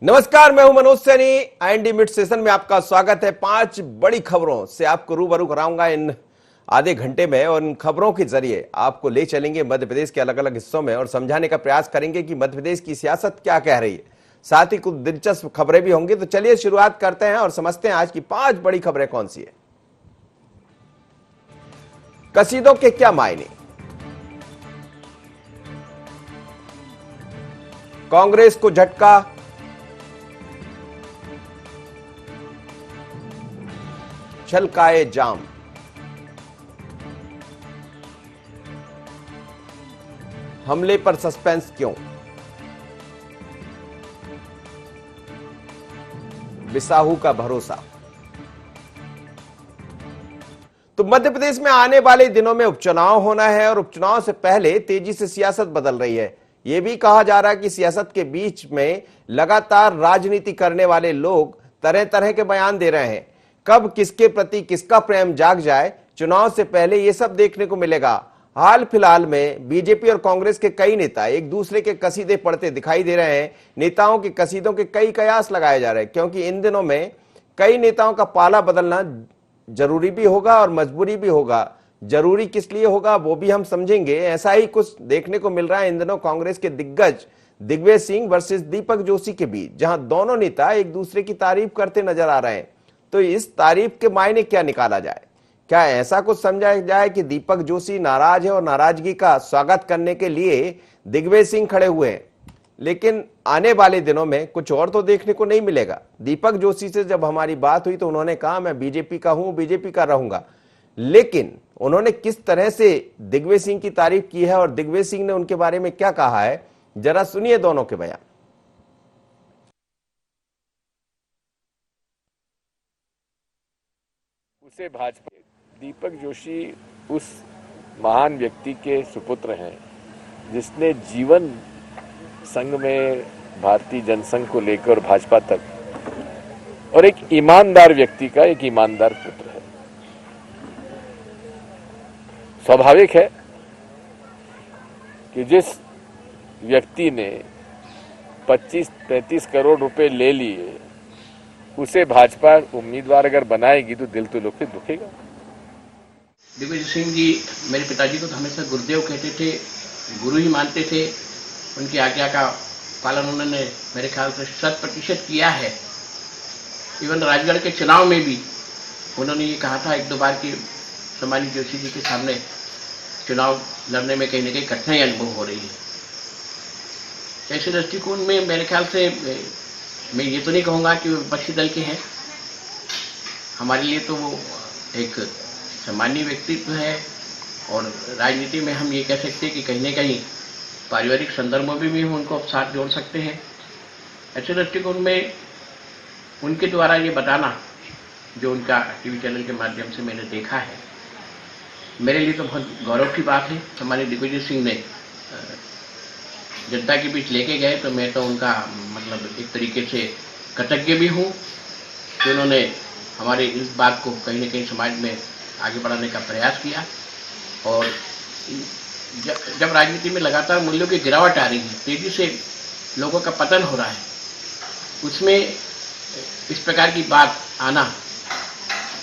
नमस्कार, मैं हूं Manoj Saini. IND mid session में आपका स्वागत है। 5 बड़ी खबरों से आपको रूबरू कराऊंगा इन आधे घंटे में, और इन खबरों के जरिए आपको ले चलेंगे मध्य प्रदेश के अलग अलग हिस्सों में और समझाने का प्रयास करेंगे कि मध्य प्रदेश की सियासत क्या कह रही है। साथ ही कुछ दिलचस्प खबरें भी होंगी। तो चलिए शुरुआत करते हैं और समझते हैं आज की 5 बड़ी खबरें कौन सी है। कसीदों के क्या मायने, कांग्रेस को झटका, छलकाए जाम, हमले पर सस्पेंस क्यों, बिसाहू का भरोसा। तो मध्य प्रदेश में आने वाले दिनों में उपचुनाव होना है और उपचुनाव से पहले तेजी से सियासत बदल रही है। यह भी कहा जा रहा है कि सियासत के बीच में लगातार राजनीति करने वाले लोग तरह तरह के बयान दे रहे हैं। कब किसके प्रति किसका प्रेम जाग जाए, चुनाव से पहले यह सब देखने को मिलेगा। हाल फिलहाल में बीजेपी और कांग्रेस के कई नेता एक दूसरे के कसीदे पढ़ते दिखाई दे रहे हैं। नेताओं के कसीदों के कई कयास लगाए जा रहे हैं, क्योंकि इन दिनों में कई नेताओं का पाला बदलना जरूरी भी होगा और मजबूरी भी होगा। जरूरी किस लिए होगा वो भी हम समझेंगे। ऐसा ही कुछ देखने को मिल रहा है इन दिनों कांग्रेस के दिग्गज दिग्विजय सिंह वर्सेस दीपक जोशी के बीच, जहां दोनों नेता एक दूसरे की तारीफ करते नजर आ रहे हैं। तो इस तारीफ के मायने क्या निकाला जाए? क्या ऐसा कुछ समझा जाए कि दीपक जोशी नाराज है और नाराजगी का स्वागत करने के लिए दिग्विजय सिंह खड़े हुए हैं? लेकिन आने वाले दिनों में कुछ और तो देखने को नहीं मिलेगा। दीपक जोशी से जब हमारी बात हुई तो उन्होंने कहा मैं बीजेपी का हूं, बीजेपी का रहूंगा। लेकिन उन्होंने किस तरह से दिग्विजय सिंह की तारीफ की है और दिग्विजय सिंह ने उनके बारे में क्या कहा है, जरा सुनिए दोनों के बयान। उसे भाजपा, दीपक जोशी उस महान व्यक्ति के सुपुत्र हैं जिसने जीवन संघ में भारतीय जनसंघ को लेकर भाजपा तक, और एक ईमानदार व्यक्ति का एक ईमानदार पुत्र है। स्वाभाविक है कि जिस व्यक्ति ने 25-35 करोड़ रुपए ले लिए, उसे भाजपा उम्मीदवार अगर बनाएगी तो दिल तो लोग से दुखेगा। दिग्विजय सिंह जी मेरे पिताजी को तो हमेशा गुरुदेव कहते थे, गुरु ही मानते थे। उनकी आज्ञा का पालन उन्होंने मेरे ख्याल से 100% किया है। इवन राजगढ़ के चुनाव में भी उन्होंने ये कहा था 1-2 बार कि सम्मानित जोशी जी के सामने चुनाव लड़ने में कहीं ना कहीं कठिनाई अनुभव हो रही है। ऐसे दृष्टिकोण में मेरे ख्याल से मैं ये तो नहीं कहूँगा कि वो विपक्षी दल के हैं। हमारे लिए तो वो एक सम्मानीय व्यक्तित्व है, और राजनीति में हम ये कह सकते हैं कि कहीं ना कहीं पारिवारिक संदर्भों में भी उनको साथ जोड़ सकते हैं। ऐसे दृष्टिकोण में उनके द्वारा ये बताना, जो उनका टीवी चैनल के माध्यम से मैंने देखा है, मेरे लिए तो बहुत गौरव की बात है। हमारे दिग्विजय सिंह ने जनता के बीच लेके गए, तो मैं तो उनका मतलब एक तरीके से कृतज्ञ भी हूँ कि उन्होंने हमारे इस बात को कहीं ना कहीं समाज में आगे बढ़ाने का प्रयास किया। और जब राजनीति में लगातार मूल्यों की गिरावट आ रही है, तेजी से लोगों का पतन हो रहा है, उसमें इस प्रकार की बात आना,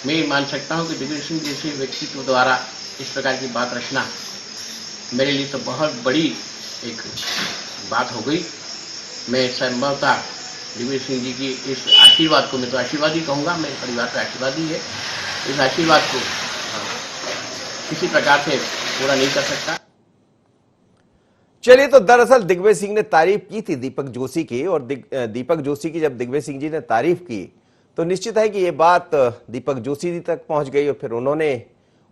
मैं मान सकता हूँ कि दिग्विजय सिंह जैसे व्यक्तित्व द्वारा इस प्रकार की बात रखना मेरे लिए तो बहुत बड़ी एक बात हो गई। मैं संभवतः दिग्विजय सिंह जी की इस आशीर्वाद को, मैं तो आशीर्वाद ही कहूँगा, मेरे परिवार का आशीर्वाद ही है, इस आशीर्वाद को किसी प्रकार से पूरा नहीं कर सकता। चलिए, तो दरअसल दिग्विजय सिंह ने तारीफ की थी दीपक जोशी की, और दीपक जोशी की जब दिग्विजय सिंह जी ने तारीफ की तो निश्चित है कि ये बात दीपक जोशी जी तक पहुंच गई, और फिर उन्होंने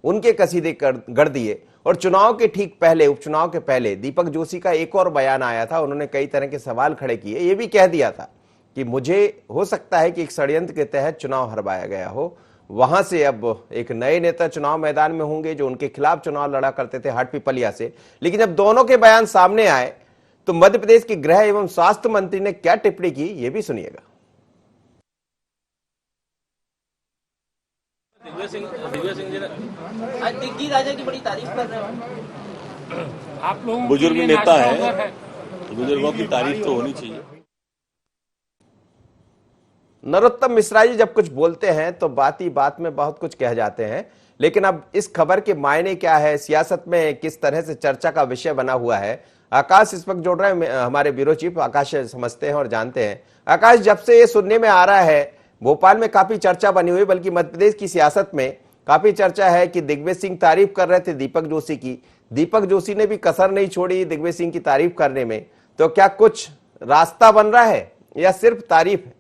उनके कसीदे गढ़ दिए। और चुनाव के ठीक पहले, उपचुनाव के पहले दीपक जोशी का एक और बयान आया था। उन्होंने कई तरह के सवाल खड़े किए। ये भी कह दिया था कि मुझे हो सकता है कि एक षड्यंत्र के तहत चुनाव हरवाया गया हो, वहां से अब एक नए नेता चुनाव मैदान में होंगे जो उनके खिलाफ चुनाव लड़ा करते थे हाटपिपलिया से। लेकिन जब दोनों के बयान सामने आए तो मध्य प्रदेश के गृह एवं स्वास्थ्य मंत्री ने क्या टिप्पणी की, यह भी सुनिएगा। दिग्विजय सिंह जी ने आज दिग्गी राजा की बड़ी तारीफ कर रहे हो। आप लोग बुजुर्ग नेता है, बुजुर्गों की तारीफ तो होनी चाहिए। नरोत्तम मिश्रा जी जब कुछ बोलते हैं तो बात ही बात में बहुत कुछ कह जाते हैं, लेकिन अब इस खबर के मायने क्या है, सियासत में किस तरह से चर्चा का विषय बना हुआ है, आकाश इस वक्त जोड़ रहे हैं हमारे ब्यूरो चीफ आकाश, समझते हैं और जानते हैं। आकाश, जब से ये सुनने में आ रहा है, भोपाल में काफी चर्चा बनी हुई, बल्कि मध्य प्रदेश की सियासत में काफी चर्चा है कि दिग्विजय सिंह तारीफ कर रहे थे दीपक जोशी की, दीपक जोशी ने भी कसर नहीं छोड़ी दिग्विजय सिंह की तारीफ करने में, तो क्या कुछ रास्ता बन रहा है या सिर्फ तारीफ है?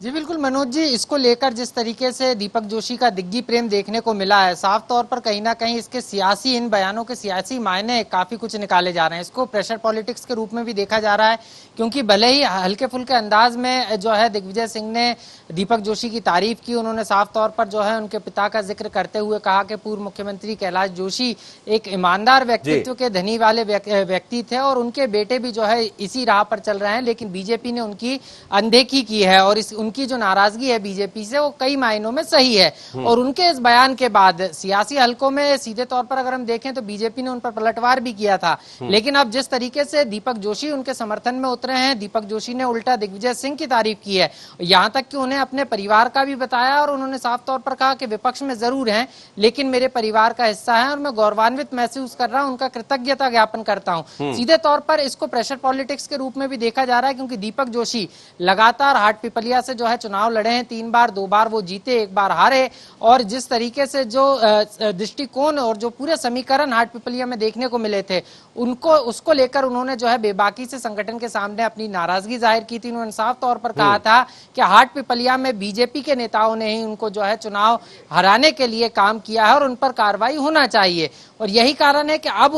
जी बिल्कुल मनोज जी, इसको लेकर जिस तरीके से दीपक जोशी का दिग्गी प्रेम देखने को मिला है, साफ तौर पर कहीं ना कहीं इसके सियासी, इन बयानों के सियासी मायने काफी कुछ निकाले जा रहे हैं। इसको प्रेशर पॉलिटिक्स के रूप में भी देखा जा रहा है, क्योंकि भले ही हल्के फुल्के अंदाज में जो है दिग्विजय सिंह ने दीपक जोशी की तारीफ की, उन्होंने साफ तौर पर जो है उनके पिता का जिक्र करते हुए कहा कि पूर्व मुख्यमंत्री कैलाश जोशी एक ईमानदार व्यक्तित्व के धनी वाले व्यक्ति थे और उनके बेटे भी जो है इसी राह पर चल रहे हैं, लेकिन बीजेपी ने उनकी अनदेखी की है और उनकी जो नाराजगी है बीजेपी से वो कई मायनों में सही है। और उनके इस बयान के बाद सियासी हलकों में सीधे तौर पर अगर हम देखें तो बीजेपी ने उन पर पलटवार भी किया था, लेकिन अब जिस तरीके से दीपक जोशी उनके समर्थन में उतरे हैं, दीपक जोशी ने उल्टा दिग्विजय सिंह की तारीफ की है, यहां तक कि उन्हें अपने परिवार का भी बताया और उन्होंने साफ तौर पर कहा कि विपक्ष में जरूर हैं लेकिन मेरे परिवार का हिस्सा है और मैं गौरवान्वित महसूस कर रहा हूं, उनका कृतज्ञता ज्ञापन करता हूं। सीधे तौर पर इसको प्रेशर पॉलिटिक्स के रूप में भी देखा जा रहा है, क्योंकि दीपक जोशी लगातार हाट पिपलिया से जो है चुनाव लड़े हैं, 3 बार, 2 बार वो जीते, 1 बार हारे, और जिस तरीके से जो दृष्टिकोण और जो पूरे समीकरण हाट पिपलिया में देखने को मिले थे, उसको लेकर उन्होंने जो है बेबाकी से संगठन के सामने अपनी नाराजगी जाहिर की थी। उन्होंने साफ तौर पर कहा था कि हाट पिपलिया में बीजेपी के नेताओं ने ही उनको जो है चुनाव हराने के लिए काम किया है और उन पर कार्रवाई होना चाहिए। और यही कारण है कि अब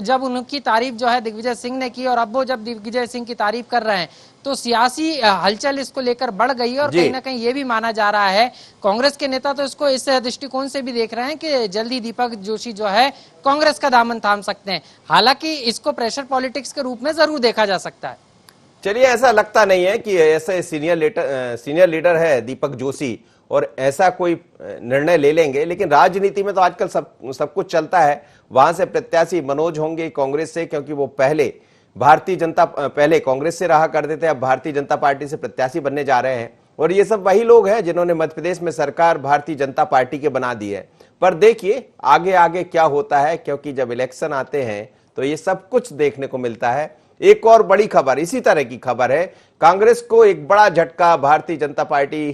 जब उनकी तारीफ जो है दिग्विजय सिंह ने की और अब वो जब दिग्विजय सिंह की तारीफ कर रहे हैं तो सियासी हलचल इसको लेकर बढ़ गई है और कहीं ना कहीं ये भी माना जा रहा है, कांग्रेस के नेता तो इसको इस दृष्टिकोण से भी देख रहे हैं कि जल्दी दीपक जोशी जो है कांग्रेस का दामन थाम सकते हैं। हालांकि इसको प्रेशर पॉलिटिक्स के रूप में जरूर देखा जा सकता है। चलिए, ऐसा लगता नहीं है कि ऐसे सीनियर लीडर है दीपक जोशी और ऐसा कोई निर्णय ले लेंगे, लेकिन राजनीति में तो आजकल सब कुछ चलता है। वहां से प्रत्याशी मनोज होंगे कांग्रेस से, क्योंकि वो पहले कांग्रेस से रहा करते थे, अब भारतीय जनता पार्टी से प्रत्याशी बनने जा रहे हैं। और ये सब वही लोग हैं जिन्होंने मध्य प्रदेश में सरकार भारतीय जनता पार्टी के बना दी है। पर देखिए आगे आगे क्या होता है, क्योंकि जब इलेक्शन आते हैं तो ये सब कुछ देखने को मिलता है। एक और बड़ी खबर, इसी तरह की खबर है, कांग्रेस को एक बड़ा झटका भारतीय जनता पार्टी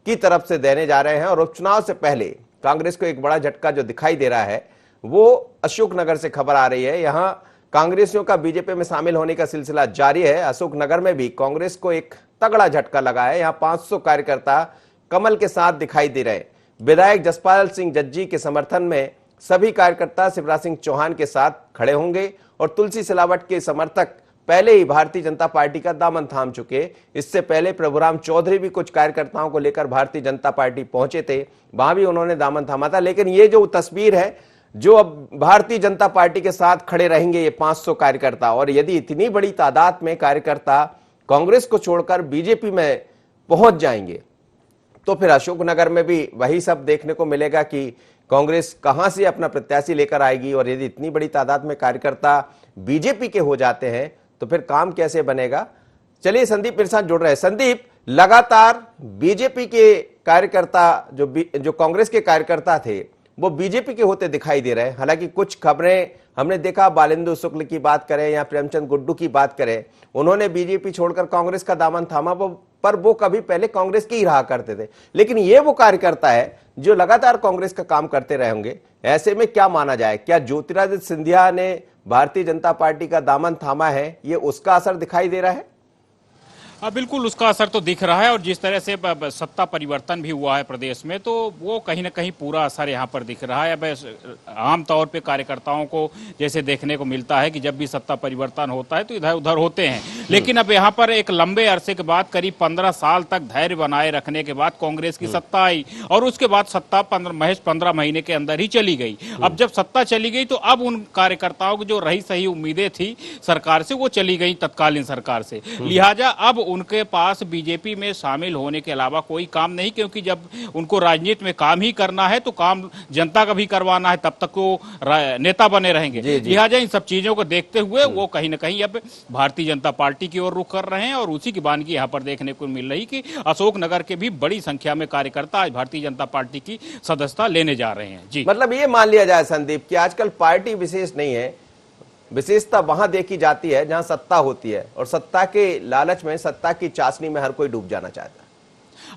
की तरफ से देने जा रहे हैं और उपचुनाव से पहले कांग्रेस को एक बड़ा झटका जो दिखाई दे रहा है वो अशोकनगर से खबर आ रही है। यहां कांग्रेसियों का बीजेपी में शामिल होने का सिलसिला जारी है। अशोकनगर में भी कांग्रेस को एक तगड़ा झटका लगा है। यहां 500 कार्यकर्ता कमल के साथ दिखाई दे रहे हैं। विधायक जसपाल सिंह जज्जी के समर्थन में सभी कार्यकर्ता शिवराज सिंह चौहान के साथ खड़े होंगे और तुलसी सिलावट के समर्थक पहले ही भारतीय जनता पार्टी का दामन थाम चुके। इससे पहले प्रभुराम चौधरी भी कुछ कार्यकर्ताओं को लेकर भारतीय जनता पार्टी पहुंचे थे, वहां भी उन्होंने दामन थामा था। लेकिन ये जो तस्वीर है, जो अब भारतीय जनता पार्टी के साथ खड़े रहेंगे ये 500 कार्यकर्ता, और यदि इतनी बड़ी तादाद में कार्यकर्ता कांग्रेस को छोड़कर बीजेपी में पहुंच जाएंगे तो फिर अशोकनगर में भी वही सब देखने को मिलेगा कि कांग्रेस कहां से अपना प्रत्याशी लेकर आएगी। और यदि इतनी बड़ी तादाद में कार्यकर्ता बीजेपी के हो जाते हैं तो फिर काम कैसे बनेगा। चलिए संदीप मेरे साथ जुड़ रहे हैं। संदीप, लगातार बीजेपी के कार्यकर्ता जो कांग्रेस के कार्यकर्ता थे वो बीजेपी के होते दिखाई दे रहे हैं। हालांकि कुछ खबरें हमने देखा, बालिंदु शुक्ल की बात करें या प्रेमचंद गुड्डू की बात करें, उन्होंने बीजेपी छोड़कर कांग्रेस का दामन थामा, पर वो कभी पहले कांग्रेस की ही रहा करते थे। लेकिन ये वो कार्यकर्ता है जो लगातार कांग्रेस का काम करते रहे होंगे। ऐसे में क्या माना जाए, क्या ज्योतिरादित्य सिंधिया ने भारतीय जनता पार्टी का दामन थामा है, ये उसका असर दिखाई दे रहा है? बिल्कुल उसका असर तो दिख रहा है और जिस तरह से सत्ता परिवर्तन भी हुआ है प्रदेश में, तो वो कहीं ना कहीं पूरा असर यहाँ पर दिख रहा है। अब आमतौर पे कार्यकर्ताओं को जैसे देखने को मिलता है कि जब भी सत्ता परिवर्तन होता है तो इधर उधर होते हैं, लेकिन अब यहाँ पर एक लंबे अरसे के बाद करीब 15 साल तक धैर्य बनाए रखने के बाद कांग्रेस की सत्ता आई और उसके बाद सत्ता महज 15 महीने के अंदर ही चली गई। अब जब सत्ता चली गई तो अब उन कार्यकर्ताओं की जो रही सही उम्मीदें थी सरकार से वो चली गई तत्कालीन सरकार से, लिहाजा अब उनके पास बीजेपी में शामिल होने के अलावा कोई काम नहीं, क्योंकि जब उनको राजनीति में काम ही करना है तो काम जनता का भी करवाना है, तब तक वो नेता बने रहेंगे। लिहाजा इन सब चीजों को देखते हुए वो कहीं ना कहीं अब भारतीय जनता पार्टी की ओर रुख कर रहे हैं, और उसी की बानगी यहाँ पर देखने को मिल रही कि अशोकनगर के भी बड़ी संख्या में कार्यकर्ता आज भारतीय जनता पार्टी की सदस्यता लेने जा रहे हैं। जी, मतलब ये मान लिया जाए संदीप कि आजकल पार्टी विशेष नहीं है, विशेषता वहां देखी जाती है जहां सत्ता होती है, और सत्ता के लालच में, सत्ता की चाशनी में हर कोई डूब जाना चाहता है।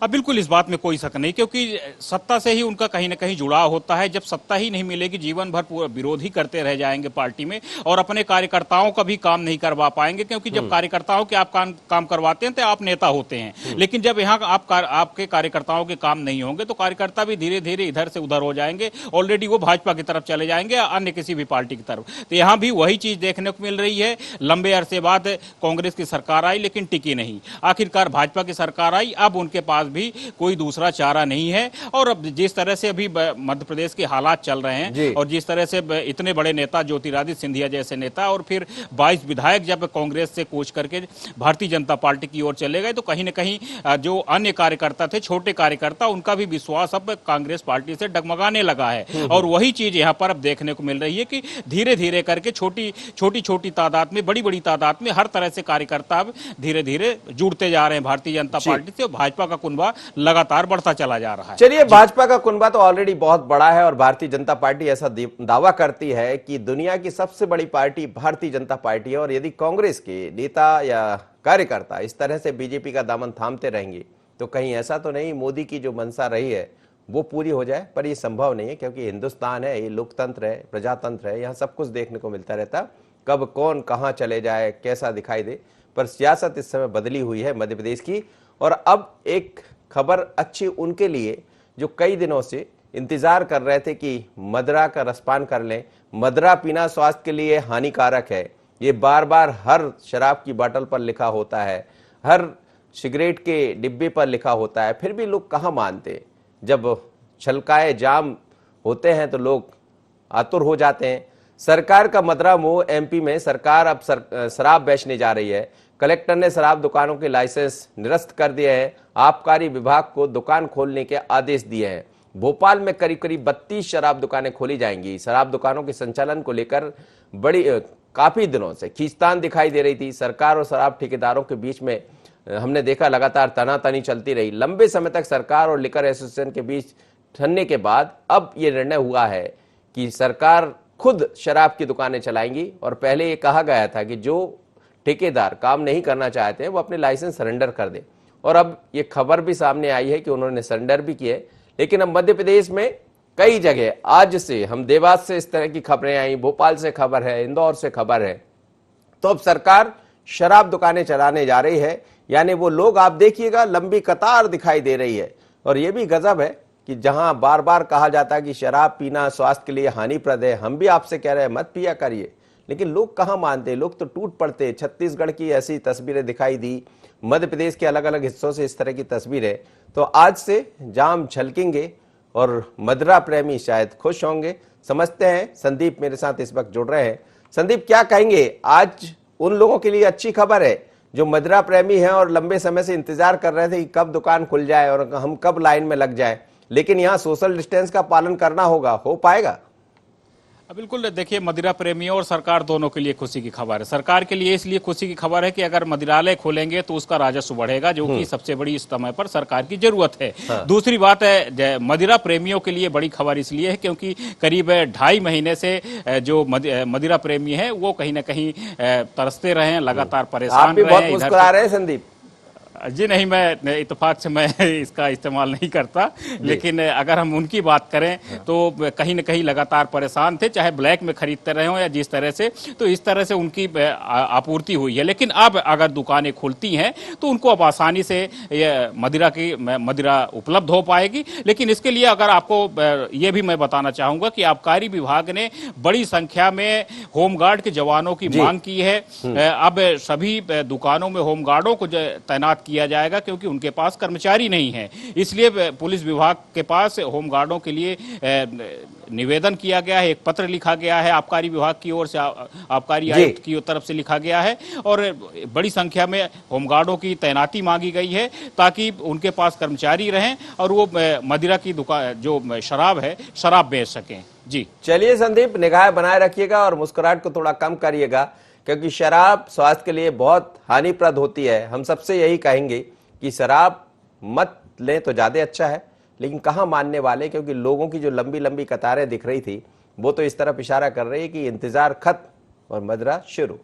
अब बिल्कुल इस बात में कोई शक नहीं, क्योंकि सत्ता से ही उनका कहीं ना कहीं जुड़ाव होता है। जब सत्ता ही नहीं मिलेगी, जीवन भर पूरा विरोध ही करते रह जाएंगे पार्टी में, और अपने कार्यकर्ताओं का भी काम नहीं करवा पाएंगे, क्योंकि जब कार्यकर्ताओं के आप काम करवाते हैं तो आप नेता होते हैं, लेकिन जब यहाँ आपके कार्यकर्ताओं के काम नहीं होंगे तो कार्यकर्ता भी धीरे धीरे इधर से उधर हो जाएंगे। ऑलरेडी वो भाजपा की तरफ चले जाएंगे, अन्य किसी भी पार्टी की तरफ। तो यहाँ भी वही चीज देखने को मिल रही है। लंबे अरसे बाद कांग्रेस की सरकार आई लेकिन टिकी नहीं, आखिरकार भाजपा की सरकार आई, अब उनके पास भी कोई दूसरा चारा नहीं है। और अब जिस तरह से अभी मध्य प्रदेश के हालात चल रहे हैं, और जिस तरह से इतने बड़े नेता ज्योतिरादित्य सिंधिया जैसे नेता और फिर 22 विधायक जब कांग्रेस से कूच करके भारतीय जनता पार्टी की ओर चले गए, तो कहीं न कहीं जो अन्य कार्यकर्ता थे, छोटे कार्यकर्ता, उनका भी विश्वास अब कांग्रेस पार्टी से डगमगाने लगा है। और वही चीज यहाँ पर अब देखने को मिल रही है कि धीरे धीरे करके छोटी तादाद में, बड़ी बड़ी तादाद में हर तरह से कार्यकर्ता अब धीरे धीरे जुड़ते जा रहे हैं भारतीय जनता पार्टी से। भाजपा का कुनबा लगातार बढ़ता चला जा रहा है। चलिए, भाजपा का कुनबा तो ऑलरेडी बहुत बड़ा है, और भारतीय जनता पार्टी ऐसा दावा करती है कि दुनिया की सबसे बड़ी पार्टी भारतीय जनता पार्टी है, और यदि कांग्रेस के नेता या कार्यकर्ता इस तरह से बीजेपी का दामन थामते रहेंगे तो कहीं ऐसा तो नहीं मोदी की जो मंशा रही है वो पूरी हो जाए। पर ये संभव नहीं है, क्योंकि हिंदुस्तान है, ये लोकतंत्र है, प्रजातंत्र है, यहाँ सब कुछ देखने को मिलता रहता, कब कौन कहाँ चले जाए, कैसा दिखाई दे। पर सियासत इस समय बदली हुई है मध्य प्रदेश की। और अब एक खबर अच्छी उनके लिए जो कई दिनों से इंतजार कर रहे थे कि मदरा का रसपान कर लें। मदरा पीना स्वास्थ्य के लिए हानिकारक है, ये बार बार हर शराब की बोतल पर लिखा होता है, हर सिगरेट के डिब्बे पर लिखा होता है, फिर भी लोग कहाँ मानते। जब छलकाए जाम होते हैं तो लोग आतुर हो जाते हैं। सरकार का मदरा मोह, एमपी में सरकार अब शराब बेचने जा रही है। कलेक्टर ने शराब दुकानों के लाइसेंस निरस्त कर दिए हैं, आबकारी विभाग को दुकान खोलने के आदेश दिए हैं। भोपाल में करीब करीब 32 शराब दुकानें खोली जाएंगी। शराब दुकानों के संचालन को लेकर काफी दिनों से खींचतान दिखाई दे रही थी। सरकार और शराब ठेकेदारों के बीच में हमने देखा लगातार तनातनी चलती रही। लंबे समय तक सरकार और लिकर एसोसिएशन के बीच ठनने के बाद अब ये निर्णय हुआ है कि सरकार खुद शराब की दुकानें चलाएंगी। और पहले ये कहा गया था कि जो ठेकेदार काम नहीं करना चाहते हैं वो अपने लाइसेंस सरेंडर कर दें, और अब ये खबर भी सामने आई है कि उन्होंने सरेंडर भी किए। लेकिन अब मध्य प्रदेश में कई जगह, आज से हम देवास से इस तरह की खबरें आई, भोपाल से खबर है, इंदौर से खबर है, तो अब सरकार शराब दुकानें चलाने जा रही है। यानी वो लोग, आप देखिएगा, लंबी कतार दिखाई दे रही है। और ये भी गजब है कि जहां बार बार कहा जाता है कि शराब पीना स्वास्थ्य के लिए हानिप्रद है, हम भी आपसे कह रहे हैं मत पिया करिए, लेकिन लोग कहां मानते, लोग तो टूट पड़ते। छत्तीसगढ़ की ऐसी तस्वीरें दिखाई दी, मध्य प्रदेश के अलग अलग हिस्सों से इस तरह की तस्वीरें। तो आज से जाम छलकेंगे और मदरा प्रेमी शायद खुश होंगे। समझते हैं, संदीप मेरे साथ इस वक्त जुड़ रहे हैं। संदीप, क्या कहेंगे, आज उन लोगों के लिए अच्छी खबर है जो मदरा प्रेमी हैं और लंबे समय से इंतजार कर रहे थे कि कब दुकान खुल जाए और हम कब लाइन में लग जाए, लेकिन यहाँ सोशल डिस्टेंस का पालन करना होगा, हो पाएगा? बिल्कुल, देखिए, मदिरा प्रेमियों और सरकार दोनों के लिए खुशी की खबर है। सरकार के लिए इसलिए खुशी की खबर है कि अगर मदिरालय खोलेंगे तो उसका राजस्व बढ़ेगा, जो कि सबसे बड़ी इस समय पर सरकार की जरूरत है। दूसरी बात है, मदिरा प्रेमियों के लिए बड़ी खबर इसलिए है क्योंकि करीब 2.5 महीने से जो मदिरा प्रेमी है वो कहीं ना कहीं तरसते रहे हैं, लगातार परेशान रहे हैं। बहुत मुस्कुरा रहे हैं संदीप। जी नहीं, मैं इत्तेफाक से मैं इसका इस्तेमाल नहीं करता, लेकिन अगर हम उनकी बात करें तो कहीं न कहीं लगातार परेशान थे, चाहे ब्लैक में खरीदते रहे हो या जिस तरह से, तो इस तरह से उनकी आपूर्ति हुई है। लेकिन अब अगर दुकानें खुलती हैं तो उनको अब आसानी से मदिरा उपलब्ध हो पाएगी। लेकिन इसके लिए अगर आपको ये भी मैं बताना चाहूँगा कि आबकारी विभाग ने बड़ी संख्या में होमगार्ड के जवानों की मांग की है। अब सभी दुकानों में होमगार्डों को तैनात किया किया जाएगा, क्योंकि उनके पास कर्मचारी नहीं है। इसलिए पुलिस विभाग के पास होमगार्डों के लिए निवेदन किया गया है, एक पत्र लिखा गया है आबकारी विभाग की ओर से, आबकारी जी। आयुक्त की तरफ से लिखा गया है, और बड़ी संख्या में होमगार्डों की तैनाती मांगी गई है ताकि उनके पास कर्मचारी रहें और वो मदिरा की दुकान, जो शराब है, शराब बेच सकें। जी चलिए संदीप, निगाह बनाए रखिएगा और मुस्कुराहट को थोड़ा कम करिएगा, क्योंकि शराब स्वास्थ्य के लिए बहुत हानिप्रद होती है। हम सबसे यही कहेंगे कि शराब मत लें तो ज्यादा अच्छा है, लेकिन कहाँ मानने वाले, क्योंकि लोगों की जो लंबी लंबी कतारें दिख रही थी वो तो इस तरफ इशारा कर रही है कि इंतजार खत्म और मदरा शुरू।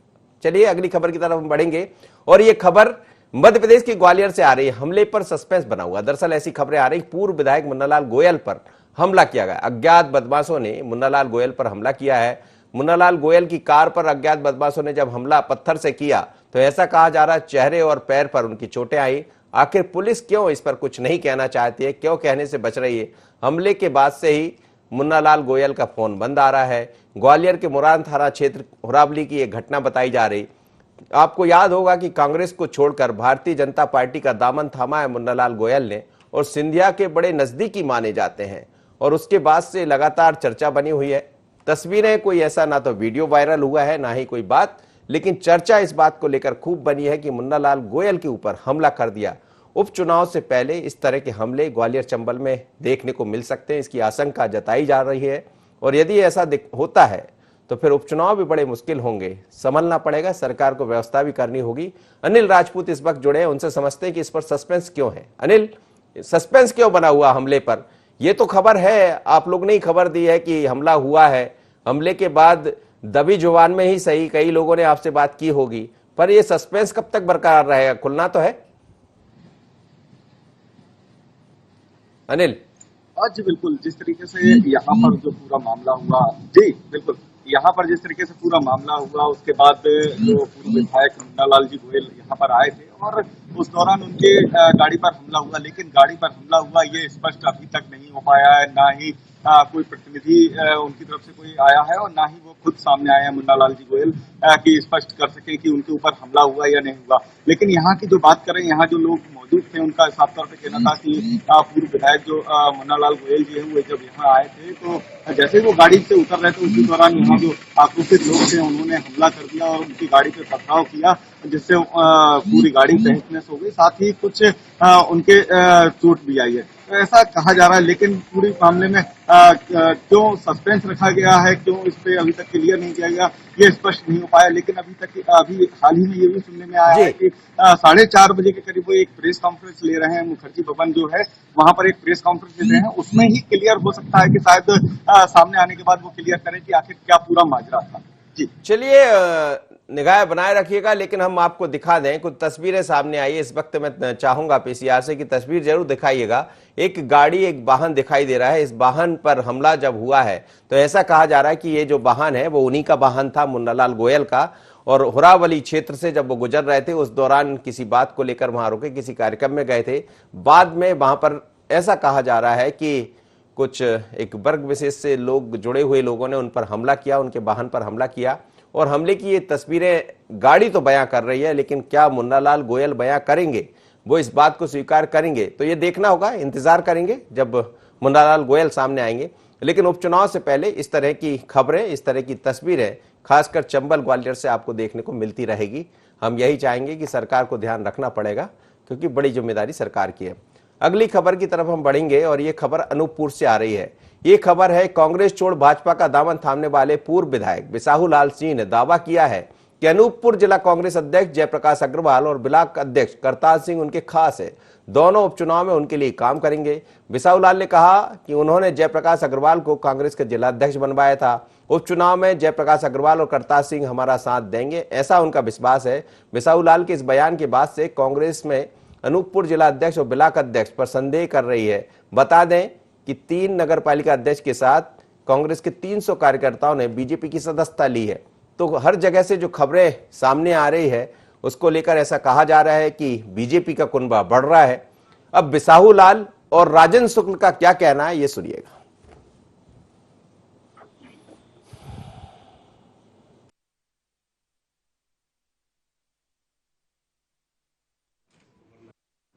चलिए अगली खबर की तरफ हम बढ़ेंगे, और ये खबर मध्य प्रदेश के ग्वालियर से आ रही है। हमले पर सस्पेंस बना हुआ। दरअसल ऐसी खबरें आ रही, पूर्व विधायक मुन्नालाल गोयल पर हमला किया गया। अज्ञात बदमाशों ने मुन्नालाल गोयल पर हमला किया है। मुन्नालाल गोयल की कार पर अज्ञात बदमाशों ने जब हमला पत्थर से किया तो ऐसा कहा जा रहा है चेहरे और पैर पर उनकी चोटें आई। आखिर पुलिस क्यों इस पर कुछ नहीं कहना चाहती है, क्यों कहने से बच रही है? हमले के बाद से ही मुन्नालाल गोयल का फोन बंद आ रहा है। ग्वालियर के मुरान थाना क्षेत्र हुरावली की एक घटना बताई जा रही। आपको याद होगा कि कांग्रेस को छोड़कर भारतीय जनता पार्टी का दामन थामा है मुन्नालाल गोयल ने, और सिंधिया के बड़े नजदीकी माने जाते हैं, और उसके बाद से लगातार चर्चा बनी हुई है। तस्वीरें, कोई ऐसा ना तो वीडियो वायरल हुआ है ना ही कोई बात, लेकिन चर्चा इस बात को लेकर खूब बनी है कि मुन्नालाल गोयल के ऊपर हमला कर दिया। उपचुनाव से पहले इस तरह के हमले ग्वालियर चंबल में देखने को मिल सकते हैं, इसकी आशंका जताई जा रही है। और यदि ऐसा होता है तो फिर उपचुनाव भी बड़े मुश्किल होंगे, संभलना पड़ेगा, सरकार को व्यवस्था भी करनी होगी। अनिल राजपूत इस वक्त जुड़े हैं, उनसे समझते हैं कि इस पर सस्पेंस क्यों है। अनिल, सस्पेंस क्यों बना हुआ हमले पर? ये तो खबर है, आप लोग ने ही खबर दी है कि हमला हुआ है। हमले के बाद दबी जुबान में ही सही कई लोगों ने आपसे बात की होगी, पर ये सस्पेंस कब तक बरकरार रहेगा? खुलना तो है अनिल। हाँ जी बिल्कुल, जिस तरीके से यहाँ पर जो पूरा मामला हुआ, जी बिल्कुल, यहाँ पर जिस तरीके से पूरा मामला हुआ उसके बाद जो पूर्व विधायक मुन्नालाल जी गोयल यहाँ पर आए थे और उस दौरान उनके गाड़ी पर हमला हुआ, लेकिन गाड़ी पर हमला हुआ ये स्पष्ट अभी तक नहीं हो पाया है। ना ही कोई प्रतिनिधि उनकी तरफ से कोई आया है और ना ही वो खुद सामने आए हैं मुन्नालाल जी गोयल कि स्पष्ट कर सके कि उनके ऊपर हमला हुआ या नहीं हुआ। लेकिन यहाँ की जो बात करें, यहाँ जो लोग मौजूद थे उनका साफ तौर पे कहना था कि पूर्व विधायक जो मुन्नालाल गोयल जी है वो जब यहाँ आए थे तो जैसे ही वो गाड़ी से उतर रहे थे उसी दौरान यहाँ जो आक्रोशित लोग थे उन्होंने हमला कर दिया और उनकी गाड़ी पे पथराव किया, जिससे पूरी गाड़ी तहस नहस हो गई, साथ ही कुछ उनके चोट भी आई है। तो ऐसा कहा जा रहा है, लेकिन पूरे मामले में क्यों सस्पेंस रखा गया है, क्यों इस पे अभी तक क्लियर नहीं किया गया, ये स्पष्ट नहीं हो पाया। लेकिन अभी हाल ही में ये भी सुनने में आया है कि 4:30 बजे के करीब वो एक प्रेस कॉन्फ्रेंस ले रहे हैं, मुखर्जी भवन जो है वहां पर एक प्रेस कॉन्फ्रेंस ले रहे हैं, उसमें ही क्लियर हो सकता है कि शायद सामने आने के बाद वो क्लियर करें कि आखिर क्या पूरा माजरा था। जी चलिए निगाह बनाए रखिएगा, लेकिन हम आपको दिखा दें कुछ तस्वीरें सामने आई है इस वक्त। मैं चाहूंगा पीसीआर से कि तस्वीर जरूर दिखाइएगा। एक गाड़ी, एक वाहन दिखाई दे रहा है। इस वाहन पर हमला जब हुआ है तो ऐसा कहा जा रहा है कि ये जो वाहन है वो उन्हीं का वाहन था, मुन्नालाल गोयल का, और हुरावली क्षेत्र से जब वो गुजर रहे थे उस दौरान किसी बात को लेकर वहां रुके, किसी कार्यक्रम में गए थे। बाद में वहां पर ऐसा कहा जा रहा है कि कुछ एक वर्ग विशेष से लोग, जुड़े हुए लोगों ने उन पर हमला किया, उनके वाहन पर हमला किया, और हमले की ये तस्वीरें गाड़ी तो बयां कर रही है, लेकिन क्या मुन्नालाल गोयल बयां करेंगे, वो इस बात को स्वीकार करेंगे, तो ये देखना होगा। इंतजार करेंगे जब मुन्नालाल गोयल सामने आएंगे। लेकिन उपचुनाव से पहले इस तरह की खबरें, इस तरह की तस्वीरें खासकर चंबल ग्वालियर से आपको देखने को मिलती रहेगी। हम यही चाहेंगे कि सरकार को ध्यान रखना पड़ेगा, क्योंकि बड़ी जिम्मेदारी सरकार की है। अगली खबर की तरफ हम बढ़ेंगे, और ये खबर अनूपपुर से आ रही है। ये खबर है, कांग्रेस छोड़ भाजपा का दामन थामने वाले पूर्व विधायक बिसाहू लाल सिंह ने दावा किया है कि अनूपपुर जिला कांग्रेस अध्यक्ष जयप्रकाश अग्रवाल और ब्लॉक अध्यक्ष करतार सिंह उनके खास है। दोनों उपचुनाव में उनके लिए काम करेंगे। बिसाहू लाल ने कहा कि उन्होंने जयप्रकाश अग्रवाल को कांग्रेस के जिला अध्यक्ष बनवाया था। उपचुनाव में जयप्रकाश अग्रवाल और करतार सिंह हमारा साथ देंगे, ऐसा उनका विश्वास है। बिसाहू लाल के इस बयान के बाद से कांग्रेस में अनूपपुर जिला अध्यक्ष और ब्लॉक अध्यक्ष पर संदेह कर रही है। बता दें कि 3 नगरपालिका अध्यक्ष के साथ कांग्रेस के 300 कार्यकर्ताओं ने बीजेपी की सदस्यता ली है। तो हर जगह से जो खबरें सामने आ रही है उसको लेकर ऐसा कहा जा रहा है कि बीजेपी का कुनबा बढ़ रहा है। अब बिसाहू लाल और राजन शुक्ल का क्या कहना है, ये सुनिएगा।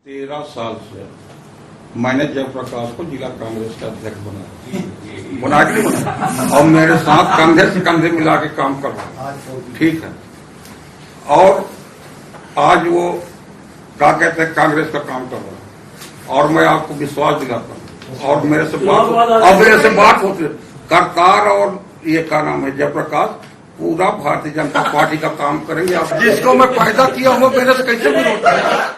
13 साल से मैंने जयप्रकाश को जिला कांग्रेस का अध्यक्ष बनाया और मेरे साथ कंधे से कंधे मिला के काम कर रहा है, ठीक है। और आज वो क्या कहते हैं कांग्रेस का काम कर रहा है और मैं आपको विश्वास दिलाता हूँ और मेरे से बात होती है करतार और ये क्या नाम है जयप्रकाश पूरा भारतीय जनता पार्टी का काम करेंगे। आप जिसको मैं पैदा किया हूँ मेरे से कैसे विरोध करेंगे।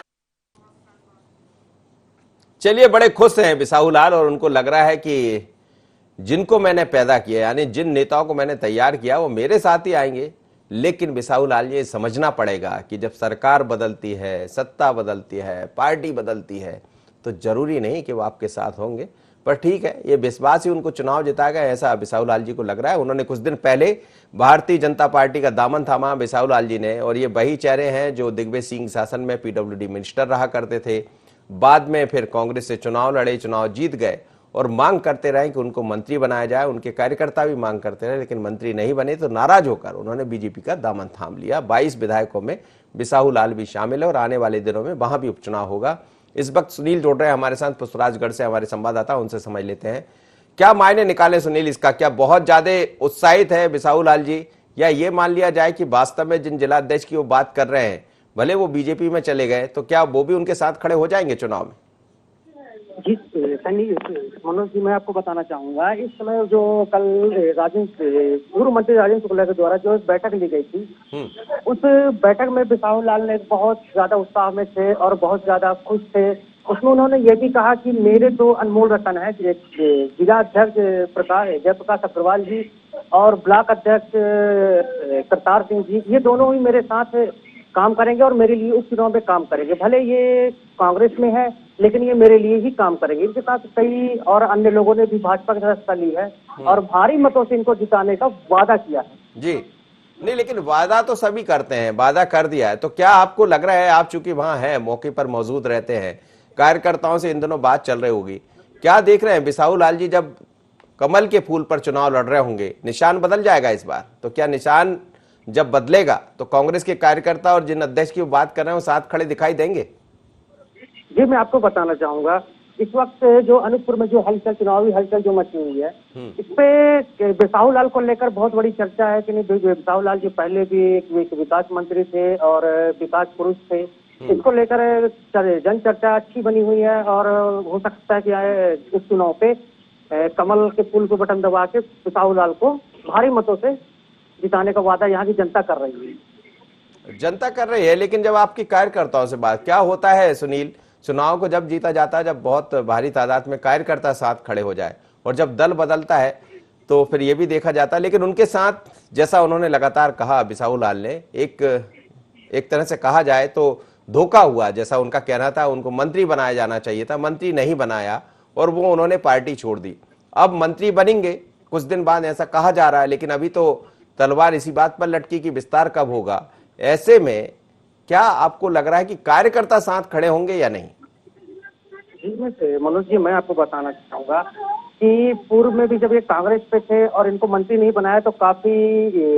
चलिए, बड़े खुश हैं बिसाहू लाल और उनको लग रहा है कि जिनको मैंने पैदा किया यानी जिन नेताओं को मैंने तैयार किया वो मेरे साथ ही आएंगे। लेकिन बिसाहू लाल ये समझना पड़ेगा कि जब सरकार बदलती है, सत्ता बदलती है, पार्टी बदलती है तो जरूरी नहीं कि वो आपके साथ होंगे। पर ठीक है, ये विश्वास ही उनको चुनाव जिताएगा ऐसा बिसाहू लाल जी को लग रहा है। उन्होंने कुछ दिन पहले भारतीय जनता पार्टी का दामन थामा बिसाहू लाल जी ने, और ये वही चेहरे हैं जो दिग्विजय सिंह शासन में पीडब्ल्यूडी मिनिस्टर रहा करते थे, बाद में फिर कांग्रेस से चुनाव लड़े, चुनाव जीत गए और मांग करते रहे कि उनको मंत्री बनाया जाए। उनके कार्यकर्ता भी मांग करते रहे लेकिन मंत्री नहीं बने, तो नाराज होकर उन्होंने बीजेपी का दामन थाम लिया। 22 विधायकों में बिसाहू लाल भी शामिल है और आने वाले दिनों में वहां भी उपचुनाव होगा। इस वक्त सुनील जुड़ रहे हैं हमारे साथ पुष्पराजगढ़ से, हमारे संवाददाता, उनसे समझ लेते हैं क्या मायने निकाले सुनील इसका। क्या बहुत ज्यादा उत्साहित है बिसाहू लाल जी, या ये मान लिया जाए कि वास्तव में जिन जिलाध्यक्ष की वो बात कर रहे हैं भले वो बीजेपी में चले गए तो क्या वो भी उनके साथ खड़े हो जाएंगे चुनाव में? जी सनी मनोज जी, मैं आपको बताना चाहूंगा इस समय जो कल पूर्व मंत्री राजेंद्र शुक्ला के द्वारा जो एक बैठक ली गई थी, उस बैठक में बिसाहू लाल ने बहुत ज्यादा उत्साह में थे और बहुत ज्यादा खुश थे। उसमें उन्होंने ये भी कहा कि मेरे दो अनमोल रतन है, जिला अध्यक्ष जयप्रकाश अग्रवाल जी और ब्लॉक अध्यक्ष करतार सिंह जी, ये दोनों ही मेरे साथ काम करेंगे और मेरे लिए उपचुनाव में काम करेंगे। भले ये कांग्रेस में है लेकिन ये मेरे लिए ही काम करेंगे। इनके साथ कई और अन्य लोगों ने भी भाजपा की सदस्यता ली है और भारी मतों से इनको जिताने का वादा किया है। जी नहीं, लेकिन वादा तो सभी करते हैं, वादा कर दिया है तो क्या आपको लग रहा है, आप चूंकि वहां हैं, मौके पर मौजूद रहते हैं, कार्यकर्ताओं से इन दिनों बात चल रही होगी, क्या देख रहे हैं बिसाहू लाल जी जब कमल के फूल पर चुनाव लड़ रहे होंगे, निशान बदल जाएगा इस बार? तो क्या निशान जब बदलेगा तो कांग्रेस के कार्यकर्ता और जिन अध्यक्ष की बात कर रहे हैं वो साथ खड़े दिखाई देंगे? जी, मैं आपको बताना चाहूंगा इस वक्त जो अनूपपुर में जो हलचल, चुनावी हलचल जो मची हुई है, इस पे बिसाहू लाल को लेकर बहुत बड़ी चर्चा है कि नहीं। बिसाहू लाल जी पहले भी एक विकास मंत्री थे और विकास पुरुष थे। इसको लेकर जन चर्चा अच्छी बनी हुई है और हो सकता है कि इस चुनाव पे कमल के फूल को बटन दबा के बिसाहू लाल को भारी मतों से जिताने का वादा यहाँ की जनता कर रही है। जनता कर रही है, लेकिन जब आपकी कार्यकर्ताओं से बात, क्या होता है सुनील, चुनाव को जब जीता जाता है जब बहुत भारी तादाद में कार्यकर्ता साथ खड़े हो जाए, और जब दल बदलता है तो फिर ये भी देखा जाता है। लेकिन उनके साथ जैसा उन्होंने लगातार कहा बिसाहू लाल ने, एक तरह से कहा जाए तो धोखा हुआ। जैसा उनका कहना था उनको मंत्री बनाया जाना चाहिए था, मंत्री नहीं बनाया और वो उन्होंने पार्टी छोड़ दी। अब मंत्री बनेंगे कुछ दिन बाद ऐसा कहा जा रहा है, लेकिन अभी तो तलवार इसी बात पर लटकी कि विस्तार कब होगा। ऐसे में क्या आपको लग रहा है कि कार्यकर्ता साथ खड़े होंगे या नहीं? जी मनोज जी, मैं आपको बताना चाहूंगा कि पूर्व में भी जब ये कांग्रेस पे थे और इनको मंत्री नहीं बनाया तो काफी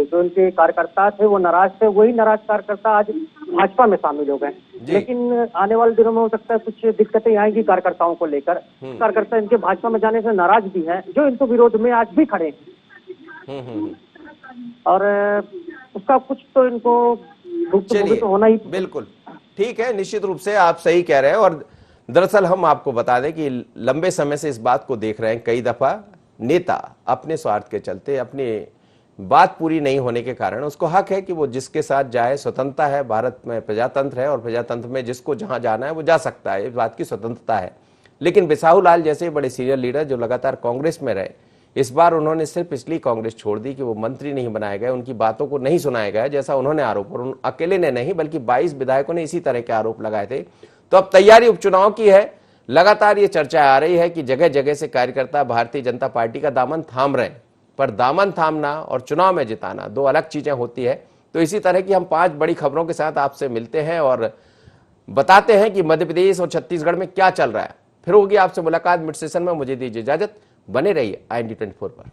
जो इनके कार्यकर्ता थे वो नाराज थे। वही नाराज कार्यकर्ता आज भाजपा में शामिल हो गए। लेकिन आने वाले दिनों में हो सकता है कुछ दिक्कतें आएंगी कार्यकर्ताओं को लेकर। कार्यकर्ता इनके भाजपा में जाने से नाराज भी हैं, जो इनको विरोध में आज भी खड़े हैं और उसका कुछ तो इनको तो होना ही। बिल्कुल ठीक है, निश्चित रूप से आप सही कह रहे हैं। और दरअसल हम आपको बता दें कि लंबे समय से इस बात को देख रहे हैं, कई दफा नेता अपने स्वार्थ के चलते, अपनी बात पूरी नहीं होने के कारण, उसको हक है कि वो जिसके साथ जाए, स्वतंत्रता है, भारत में प्रजातंत्र है और प्रजातंत्र में जिसको जहां जाना है वो जा सकता है, इस बात की स्वतंत्रता है। लेकिन बिसाहू लाल जैसे बड़े सीनियर लीडर जो लगातार कांग्रेस में रहे, इस बार उन्होंने सिर्फ इसलिए कांग्रेस छोड़ दी कि वो मंत्री नहीं बनाए गए, उनकी बातों को नहीं सुनाया गया, जैसा उन्होंने आरोप, और अकेले ने नहीं बल्कि 22 विधायकों ने इसी तरह के आरोप लगाए थे। तो अब तैयारी उपचुनाव की है, लगातार ये चर्चा आ रही है कि जगह जगह से कार्यकर्ता भारतीय जनता पार्टी का दामन थाम रहे हैं, पर दामन थामना और चुनाव में जिताना दो अलग चीजें होती है। तो इसी तरह की हम 5 बड़ी खबरों के साथ आपसे मिलते हैं और बताते हैं कि मध्य प्रदेश और छत्तीसगढ़ में क्या चल रहा है। फिर होगी आपसे मुलाकात मिड सेशन में। मुझे दीजिए इजाजत, बने रहिए IND 24 पर।